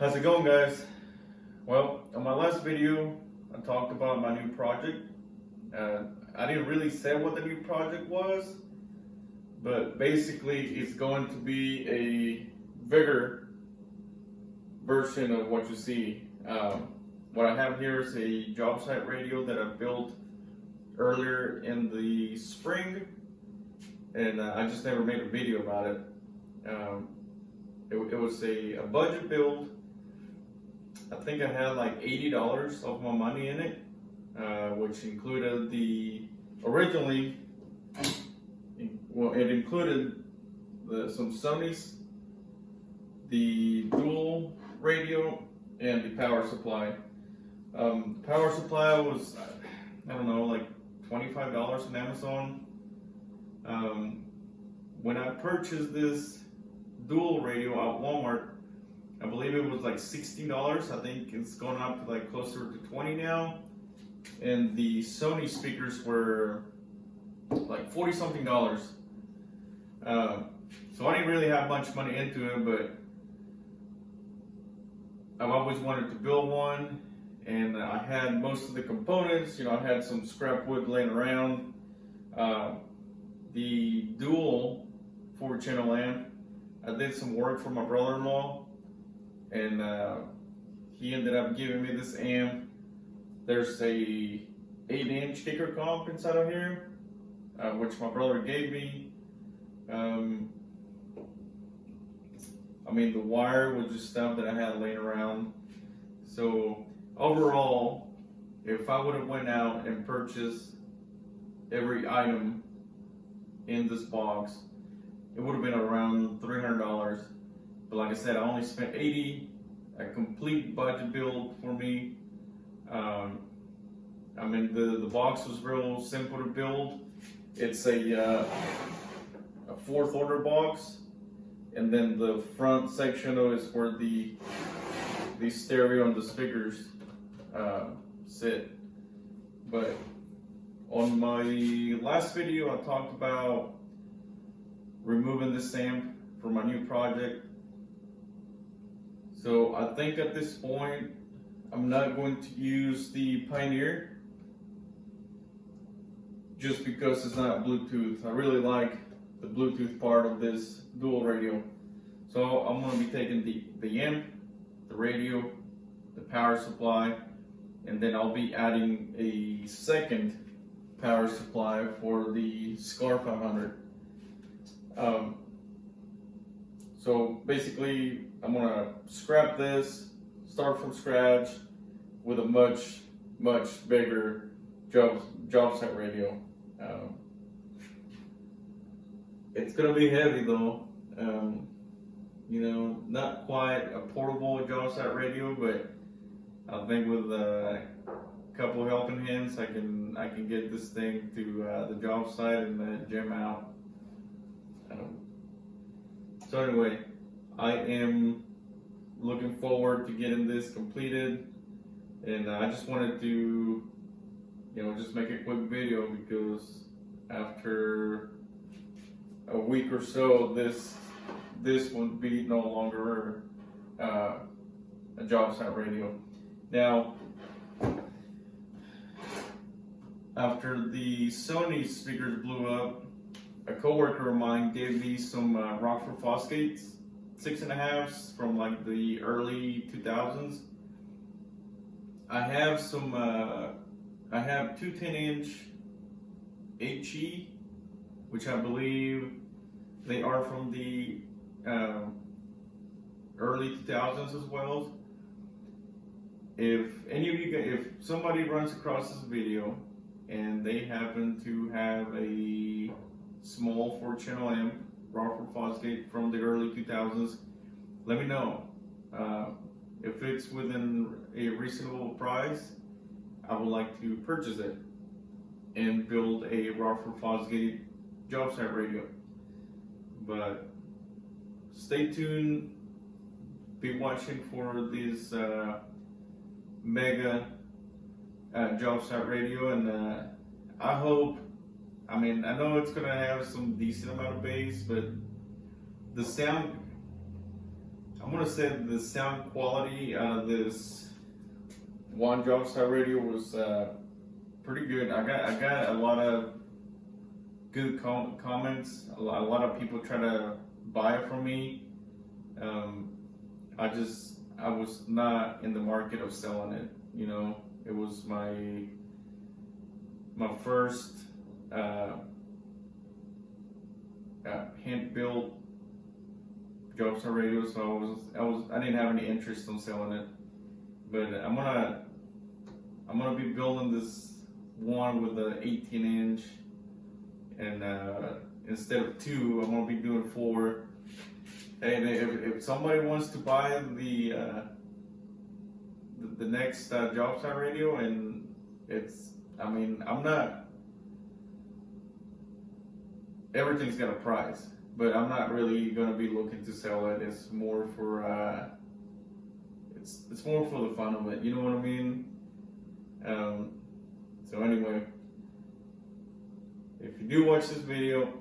How's it going, guys? Well, on my last video, I talked about my new project. I didn't really say what the new project was, but basically it's going to be a bigger version of what you see. What I have here is a job site radio that I built earlier in the spring, and I just never made a video about it. It was a budget build. I think I had like $80 of my money in it, which included originally, it included some Sony's, the dual radio, and the power supply. Power supply was, I don't know, like $25 on Amazon. When I purchased this dual radio at Walmart, I believe it was like $16. I think it's gone up to like closer to 20 now. And the Sony speakers were like 40 something dollars. So I didn't really have much money into it, but I've always wanted to build one, and I had most of the components. I had some scrap wood laying around. The dual 4-channel amp, I did some work for my brother-in-law, and he ended up giving me this amp. There's a 8-inch kicker comp inside of here, which my brother gave me. I mean, the wire was just stuff that I had laying around. So overall, if I would have went out and purchased every item in this box, it would have been around $300. But like I said, I only spent $80, a complete budget build for me. I mean, the box was real simple to build. It's a 4th order box, and then the front section is where the stereo and the speakers sit. But on my last video, I talked about removing this amp for my new project. So I think at this point, I'm not going to use the Pioneer, just because it's not Bluetooth. I really like the Bluetooth part of this dual radio. So I'm going to be taking the amp, the radio, the power supply, and then I'll be adding a second power supply for the Scar 500. So basically, I'm going to scrap this, start from scratch with a much bigger job site radio. It's gonna be heavy though. Not quite a portable job site radio, but I think with a couple helping hands, I can get this thing to the job site and jam out. So anyway, I am looking forward to getting this completed, and I just wanted to just make a quick video, because after a week or so, this would be no longer a job site radio. Now, after the Sony speakers blew up, a coworker of mine gave me some Rockford Fosgates 6.5s from like the early 2000s. I have some. I have two 10-inch HE, which I believe they are from the early 2000s as well. If any of you guys, if somebody runs across this video and they happen to have a small 4-channel amp, Rockford Fosgate from the early 2000s, let me know. If it's within a reasonable price, I would like to purchase it and build a Rockford Fosgate job site radio. But stay tuned, be watching for these mega job site radio, and I hope, I know it's gonna have some decent amount of bass, but the sound, I'm gonna say the sound quality out of this one Jobstar radio was pretty good. I got a lot of good comments. A lot of people try to buy it from me. I was not in the market of selling it. You know, it was my first hand built Jobstar radio, so I didn't have any interest in selling it. But I'm gonna be building this one with an 18-inch, and instead of 2, I'm gonna be doing 4. And if somebody wants to buy the next Jobstar radio, and everything's got a price, but I'm not really gonna be looking to sell it. It's more for it's more for the fun of it. You know what I mean? So anyway, if you do watch this video,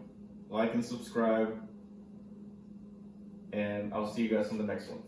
like and subscribe, and I'll see you guys on the next one.